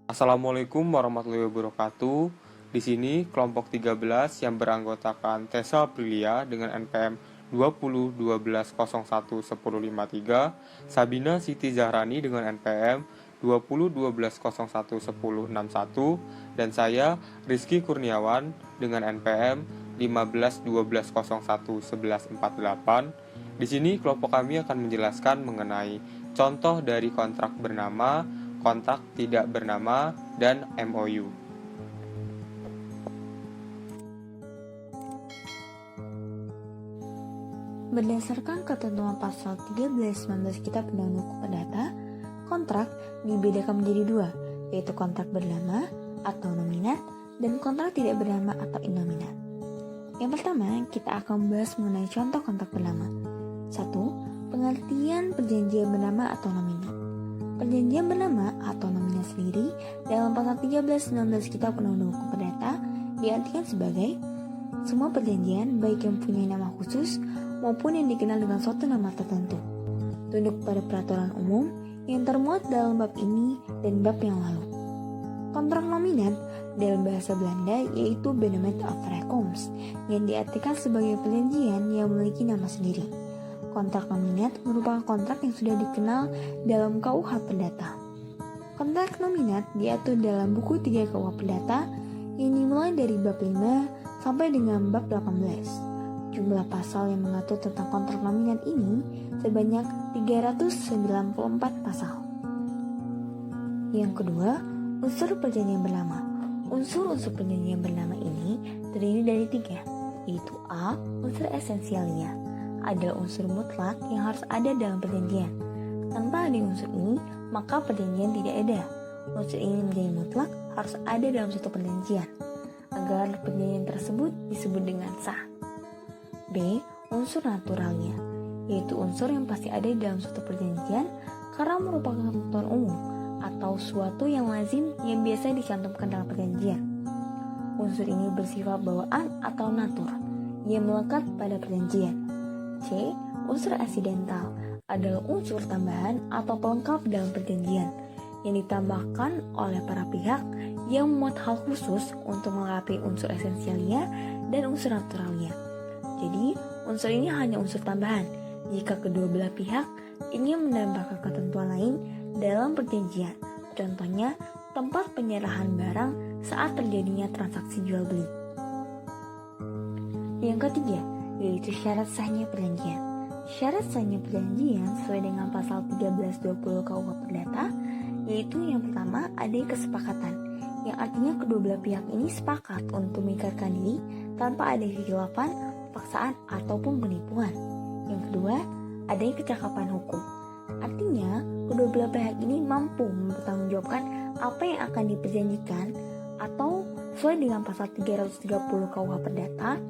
Assalamualaikum warahmatullahi wabarakatuh. Di sini kelompok 13 yang beranggotakan Tessa Aprilia dengan NPM 2012011053, Sabina Siti Zahrani dengan NPM 2012011061, dan saya Rizky Kurniawan dengan NPM 1512011148. Di sini kelompok kami akan menjelaskan mengenai contoh dari kontrak bernama, kontrak tidak bernama, dan MOU. Berdasarkan ketentuan pasal 13-19 Kitab Undang-Undang Perdata, kontrak dibedakan menjadi dua, yaitu kontrak bernama atau nominat dan kontrak tidak bernama atau innominat. Yang pertama, kita akan membahas mengenai contoh kontrak bernama. 1. Pengertian perjanjian bernama atau nominat. Perjanjian bernama atau nominat sendiri dalam pasal 13-19 Kitab Undang-Undang Perdata diartikan sebagai semua perjanjian baik yang mempunyai nama khusus maupun yang dikenal dengan suatu nama tertentu, tunduk pada peraturan umum yang termuat dalam bab ini dan bab yang lalu. Kontrak nominat dalam bahasa Belanda yaitu Benoement Overeenkomst yang diartikan sebagai perjanjian yang memiliki nama sendiri. Kontrak nominat merupakan kontrak yang sudah dikenal dalam KUH Perdata. Kontrak nominat diatur dalam buku 3 KUH Perdata yang dimulai dari bab 5 sampai dengan bab 18. Jumlah pasal yang mengatur tentang kontrak nominat ini sebanyak 394 pasal. Yang kedua, unsur perjanjian bernama. Unsur-unsur perjanjian bernama ini terdiri dari 3, yaitu A. Unsur esensialnya, adalah unsur mutlak yang harus ada dalam perjanjian. Tanpa ada unsur ini, maka perjanjian tidak ada. Unsur ini menjadi mutlak harus ada dalam suatu perjanjian, agar perjanjian tersebut disebut dengan sah. B. Unsur naturalnya, yaitu unsur yang pasti ada dalam suatu perjanjian karena merupakan ketentuan umum atau suatu yang lazim yang biasa dicantumkan dalam perjanjian. Unsur ini bersifat bawaan atau natur yang melekat pada perjanjian. C. Unsur aksidental adalah unsur tambahan atau pelengkap dalam perjanjian yang ditambahkan oleh para pihak yang memuat hal khusus untuk melengkapi unsur esensialnya dan unsur naturalnya. Jadi, unsur ini hanya unsur tambahan jika kedua belah pihak ingin menambahkan ketentuan lain dalam perjanjian. Contohnya, tempat penyerahan barang saat terjadinya transaksi jual beli. Yang ketiga, yaitu syarat sahnya perjanjian. Syarat sahnya perjanjian sesuai dengan pasal 1320 KUH Perdata, yaitu yang pertama adanya kesepakatan, yang artinya kedua belah pihak ini sepakat untuk mengikatkan diri tanpa ada kekhilafan, paksaan, ataupun penipuan. Yang kedua, adanya kecakapan hukum. Artinya, kedua belah pihak ini mampu mempertanggungjawabkan apa yang akan diperjanjikan atau sesuai dengan pasal 330 KUH Perdata,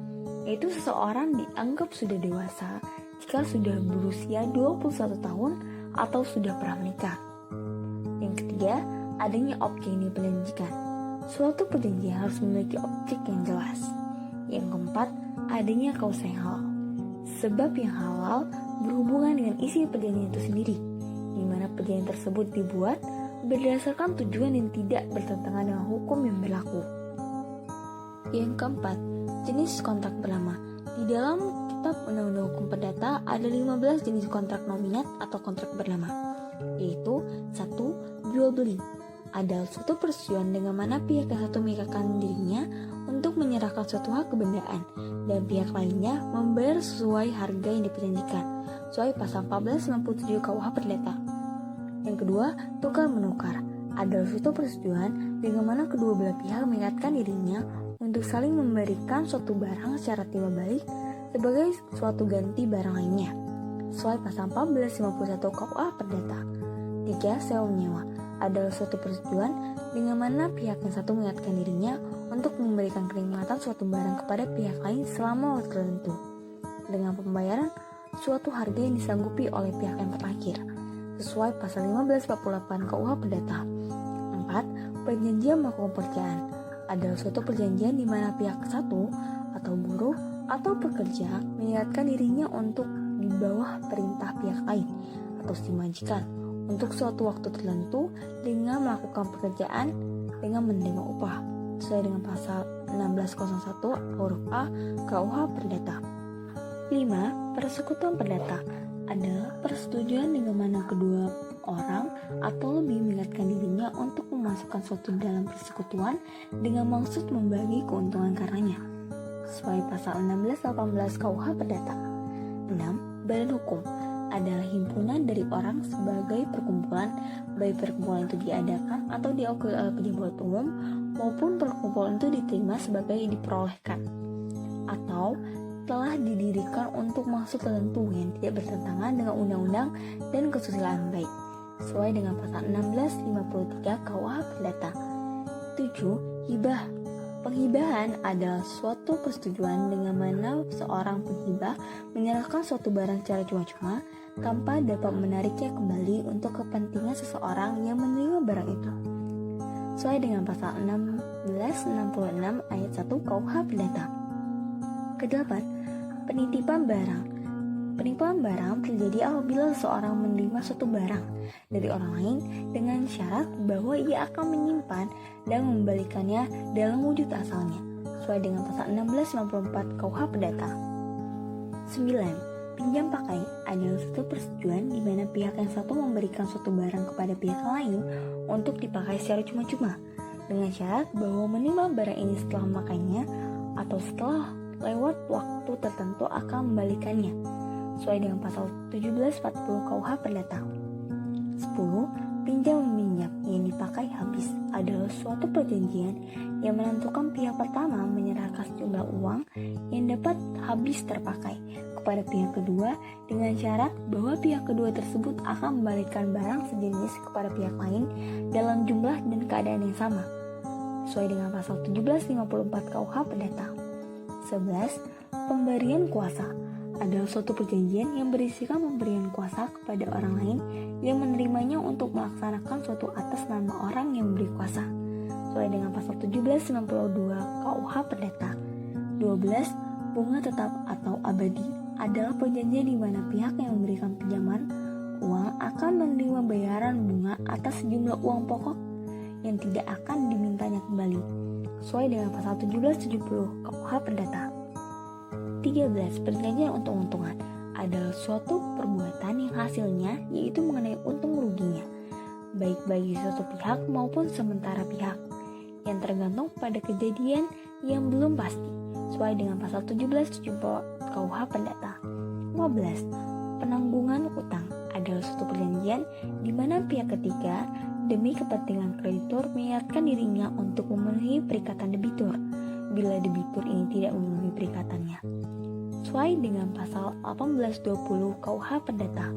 yaitu seseorang dianggap sudah dewasa jika sudah berusia 21 tahun atau sudah pernah menikah. Yang ketiga, adanya objek yang diperjanjikan. Suatu perjanjian harus memiliki objek yang jelas. Yang keempat, adanya kausa yang halal. Sebab yang halal berhubungan dengan isi perjanjian itu sendiri, di mana perjanjian tersebut dibuat berdasarkan tujuan yang tidak bertentangan dengan hukum yang berlaku. Yang keempat, jenis kontrak bernama. Di dalam Kitab Undang-Undang Hukum Perdata ada 15 jenis kontrak nominat atau kontrak bernama, yaitu 1. Jual beli adalah suatu persetujuan dengan mana pihak yang satu mengikatkan dirinya untuk menyerahkan suatu hak kebendaan dan pihak lainnya membayar sesuai harga yang diperjanjikan sesuai pasal 1497 KUH Perdata. Yang kedua, tukar menukar adalah suatu persetujuan dengan mana kedua belah pihak mengikatkan dirinya untuk saling memberikan suatu barang secara timbal balik sebagai suatu ganti barang lainnya sesuai pasal 1451 KUH Perdata. 3. Sewa menyewa adalah suatu persetujuan dengan mana pihak yang satu mengingatkan dirinya untuk memberikan kenikmatan suatu barang kepada pihak lain selama waktu tertentu dengan pembayaran suatu harga yang disanggupi oleh pihak yang terakhir sesuai pasal 1548 KUH Perdata. 4. Perjanjian melakukan pekerjaan adalah suatu perjanjian di mana pihak satu atau buruh atau pekerja mengingatkan dirinya untuk di bawah perintah pihak lain atau si majikan untuk suatu waktu tertentu dengan melakukan pekerjaan dengan menerima upah sesuai dengan pasal 1601 huruf A KUH Perdata. 5. Persekutuan perdata adalah persetujuan dengan mana kedua orang atau lebih mengingatkan dirinya untuk memasukkan suatu dalam persekutuan dengan maksud membagi keuntungan karenanya sesuai pasal 16-18 KUH Perdata. 6. Badan hukum adalah himpunan dari orang sebagai perkumpulan, baik perkumpulan itu diadakan atau diakui oleh pejabat umum maupun perkumpulan itu diterima sebagai diperolehkan atau telah didirikan untuk maksud tertentu yang tidak bertentangan dengan undang-undang dan kesusilaan baik sesuai dengan pasal 1653 KUH Perdata. 7. Hibah. Penghibahan adalah suatu persetujuan dengan mana seorang penghibah menyerahkan suatu barang secara cuma-cuma tanpa dapat menariknya kembali untuk kepentingan seseorang yang menerima barang itu sesuai dengan pasal 1666 ayat 1 KUH Perdata. Kedelapan, penitipan barang. Penitipan barang terjadi apabila seseorang menerima suatu barang dari orang lain dengan syarat bahwa ia akan menyimpan dan membalikannya dalam wujud asalnya sesuai dengan pasal 1694 KUH Perdata. 9. Pinjam pakai adalah suatu persetujuan di mana pihak yang satu memberikan suatu barang kepada pihak lain untuk dipakai secara cuma-cuma dengan syarat bahwa menerima barang ini setelah memakainya atau setelah lewat waktu tertentu akan membalikannya sesuai dengan pasal 1740 KUH Perdata. 10. Pinjam meminjam yang dipakai habis adalah suatu perjanjian yang menentukan pihak pertama menyerahkan sejumlah uang yang dapat habis terpakai kepada pihak kedua dengan syarat bahwa pihak kedua tersebut akan membalikan barang sejenis kepada pihak lain dalam jumlah dan keadaan yang sama sesuai dengan pasal 1754 KUH Perdata. 11. Pemberian kuasa adalah suatu perjanjian yang berisikan pemberian kuasa kepada orang lain yang menerimanya untuk melaksanakan suatu atas nama orang yang memberi kuasa sesuai dengan pasal 1792 KUH Perdata. 12. Bunga tetap atau abadi adalah perjanjian di mana pihak yang memberikan pinjaman uang akan menerima bayaran bunga atas sejumlah uang pokok yang tidak akan dimintanya kembali sesuai dengan pasal 1770 KUH Perdata. 13. Perjanjian untung-untungan adalah suatu perbuatan yang hasilnya yaitu mengenai untung ruginya baik bagi suatu pihak maupun sementara pihak yang tergantung pada kejadian yang belum pasti sesuai dengan pasal 1770 KUH Perdata. 15. Penanggungan utang adalah suatu perjanjian di mana pihak ketiga demi kepentingan kreditur mengingatkan dirinya untuk memenuhi perikatan debitur bila debitur ini tidak memenuhi perikatannya sesuai dengan pasal 1820 KUH Perdata.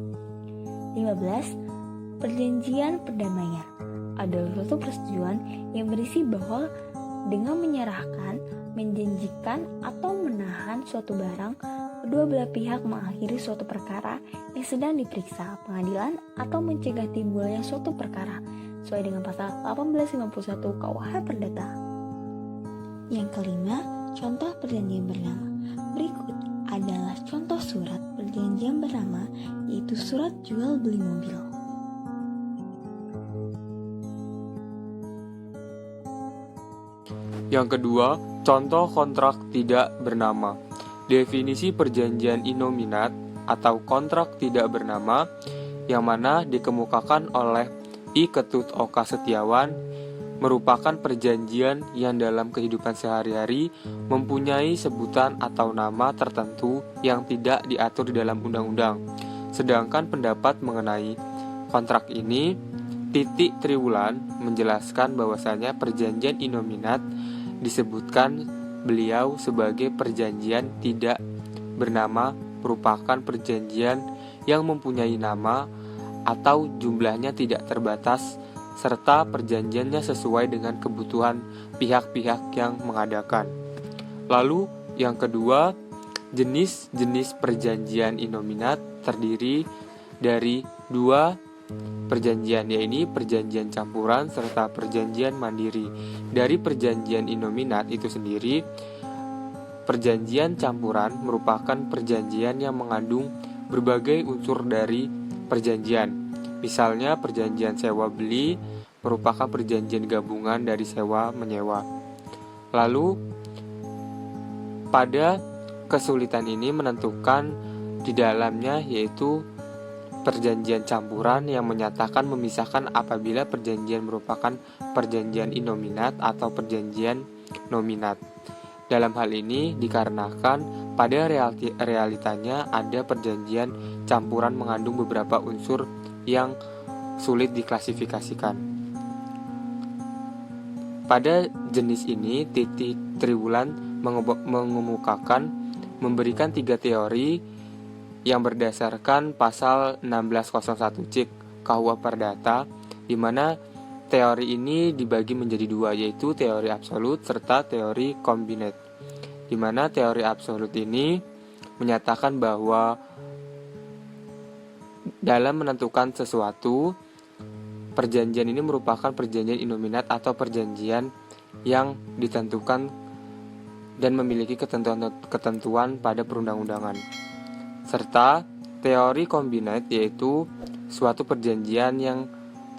15. Perjanjian perdamaian adalah suatu persetujuan yang berisi bahwa dengan menyerahkan, menjanjikan, atau menahan suatu barang, kedua belah pihak mengakhiri suatu perkara yang sedang diperiksa pengadilan atau mencegah timbulnya suatu perkara sesuai dengan pasal 1851 KUH Perdata. Yang kelima, contoh perjanjian bernama. Berikut adalah contoh surat perjanjian bernama, yaitu surat jual beli mobil. Yang kedua, contoh kontrak tidak bernama. Definisi perjanjian inominat atau kontrak tidak bernama yang mana dikemukakan oleh I. Ketut Oka Setiawan merupakan perjanjian yang dalam kehidupan sehari-hari mempunyai sebutan atau nama tertentu yang tidak diatur di dalam undang-undang. Sedangkan pendapat mengenai kontrak ini, Titik Triwulan menjelaskan bahwasanya perjanjian inominat disebutkan beliau sebagai perjanjian tidak bernama merupakan perjanjian yang mempunyai nama atau jumlahnya tidak terbatas serta perjanjiannya sesuai dengan kebutuhan pihak-pihak yang mengadakan. Lalu yang kedua, jenis-jenis perjanjian inominat terdiri dari dua perjanjian, yaitu perjanjian campuran serta perjanjian mandiri. Dari perjanjian inominat itu sendiri, perjanjian campuran merupakan perjanjian yang mengandung berbagai unsur dari perjanjian. Misalnya perjanjian sewa beli merupakan perjanjian gabungan dari sewa menyewa. Lalu pada kesulitan ini menentukan di dalamnya yaitu perjanjian campuran yang menyatakan memisahkan apabila perjanjian merupakan perjanjian innominat atau perjanjian nominat. Dalam hal ini dikarenakan pada realitanya ada perjanjian campuran mengandung beberapa unsur yang sulit diklasifikasikan. Pada jenis ini, Titi Triwulan mengemukakan memberikan 3 teori yang berdasarkan pasal 1601 Cik KUH Perdata, di mana teori ini dibagi menjadi 2, yaitu teori absolut serta teori kombinat. Di mana teori absolut ini menyatakan bahwa dalam menentukan sesuatu, perjanjian ini merupakan perjanjian innominat atau perjanjian yang ditentukan dan memiliki ketentuan pada perundang-undangan. Serta teori kombinat yaitu suatu perjanjian yang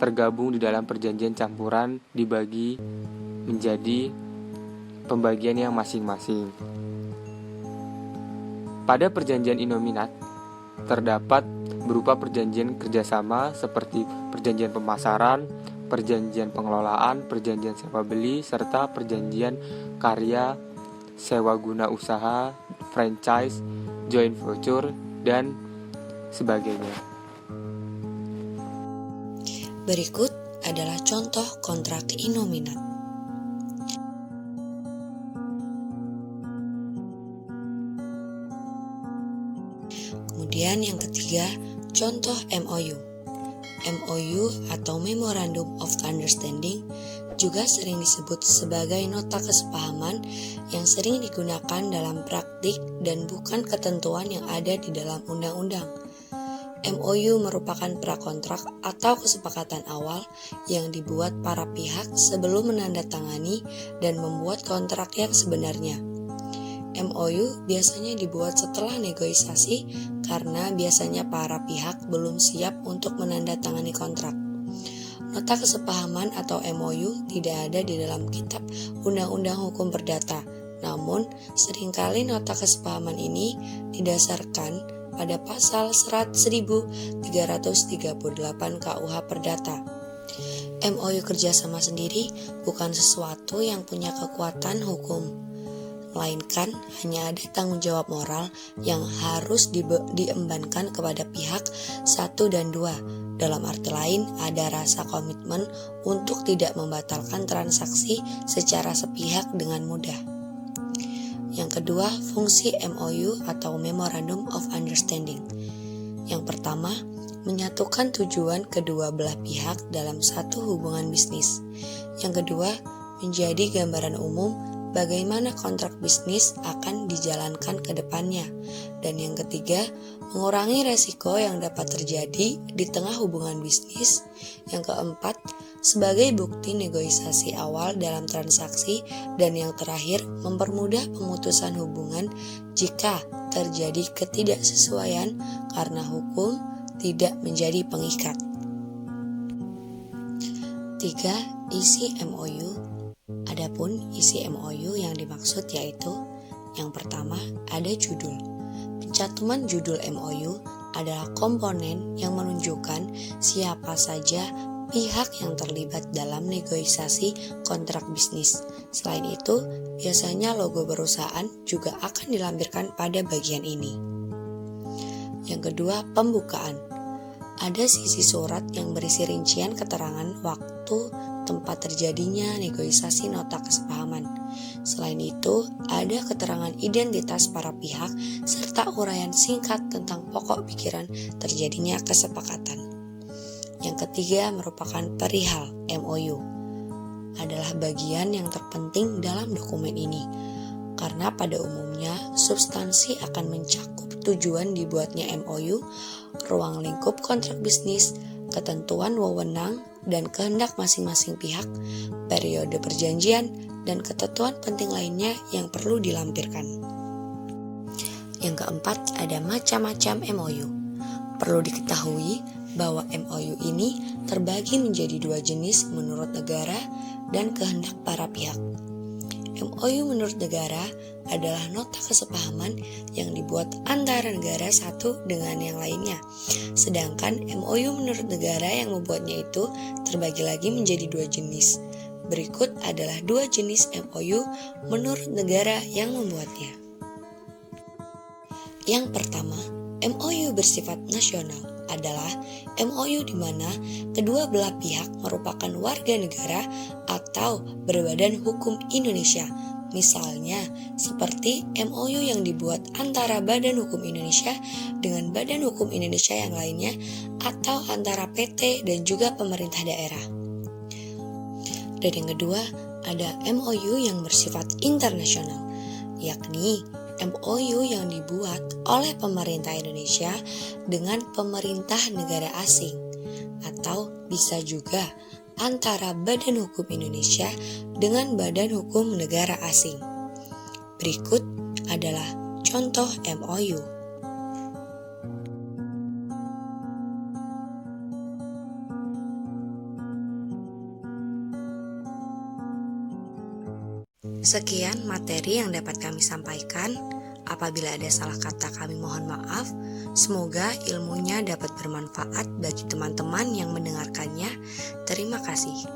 tergabung di dalam perjanjian campuran dibagi menjadi pembagian yang masing-masing. Pada perjanjian innominat terdapat berupa perjanjian kerjasama seperti perjanjian pemasaran, perjanjian pengelolaan, perjanjian sewa beli, serta perjanjian karya, sewa guna usaha, franchise, joint venture, dan sebagainya. Berikut adalah contoh kontrak innominat. Kemudian yang ketiga, contoh MOU. MOU atau Memorandum of Understanding juga sering disebut sebagai nota kesepahaman yang sering digunakan dalam praktik dan bukan ketentuan yang ada di dalam undang-undang. MOU merupakan prakontrak atau kesepakatan awal yang dibuat para pihak sebelum menandatangani dan membuat kontrak yang sebenarnya. MOU biasanya dibuat setelah negosiasi karena biasanya para pihak belum siap untuk menandatangani kontrak. Nota kesepahaman atau MOU tidak ada di dalam kitab Undang-Undang Hukum Perdata, namun seringkali nota kesepahaman ini didasarkan pada pasal 1338 KUH Perdata. MOU kerjasama sendiri bukan sesuatu yang punya kekuatan hukum, melainkan hanya ada tanggung jawab moral yang harus diembankan kepada pihak 1 dan 2. Dalam arti lain, ada rasa komitmen untuk tidak membatalkan transaksi secara sepihak dengan mudah. Yang kedua, fungsi MOU atau Memorandum of Understanding. Yang pertama, menyatukan tujuan kedua belah pihak dalam satu hubungan bisnis. Yang kedua, menjadi gambaran umum bagaimana kontrak bisnis akan dijalankan ke depannya. Dan yang ketiga, mengurangi resiko yang dapat terjadi di tengah hubungan bisnis. Yang keempat, sebagai bukti negosiasi awal dalam transaksi. Dan yang terakhir, mempermudah pemutusan hubungan jika terjadi ketidaksesuaian karena hukum tidak menjadi pengikat. 3. Isi MOU. Adapun isi MOU yang dimaksud yaitu yang pertama, ada judul. Pencantuman judul MOU adalah komponen yang menunjukkan siapa saja pihak yang terlibat dalam negosiasi kontrak bisnis. Selain itu, biasanya logo perusahaan juga akan dilampirkan pada bagian ini. Yang kedua, pembukaan. Ada sisi surat yang berisi rincian keterangan waktu tempat terjadinya negosiasi nota kesepahaman. Selain itu, ada keterangan identitas para pihak serta uraian singkat tentang pokok pikiran terjadinya kesepakatan. Yang ketiga merupakan perihal MOU. Adalah bagian yang terpenting dalam dokumen ini, karena pada umumnya substansi akan mencakup tujuan dibuatnya MOU, ruang lingkup kontrak bisnis, ketentuan wewenang dan kehendak masing-masing pihak, periode perjanjian, dan ketentuan penting lainnya yang perlu dilampirkan. Yang keempat, ada macam-macam MOU. Perlu diketahui bahwa MOU ini terbagi menjadi dua jenis menurut negara dan kehendak para pihak. MOU menurut negara adalah nota kesepahaman yang dibuat antara negara satu dengan yang lainnya. Sedangkan MOU menurut negara yang membuatnya itu terbagi lagi menjadi dua jenis. Berikut adalah dua jenis MOU menurut negara yang membuatnya. Yang pertama, MOU bersifat nasional adalah MOU di mana kedua belah pihak merupakan warga negara atau berbadan hukum Indonesia. Misalnya, seperti MOU yang dibuat antara Badan Hukum Indonesia dengan Badan Hukum Indonesia yang lainnya atau antara PT dan juga pemerintah daerah. Dan yang kedua, ada MOU yang bersifat internasional, yakni MOU yang dibuat oleh pemerintah Indonesia dengan pemerintah negara asing, atau bisa juga antara Badan Hukum Indonesia dengan Badan Hukum negara asing. Berikut adalah contoh MOU. Sekian materi yang dapat kami sampaikan. Apabila ada salah kata kami mohon maaf. Semoga ilmunya dapat bermanfaat bagi teman-teman yang mendengarkannya. Terima kasih.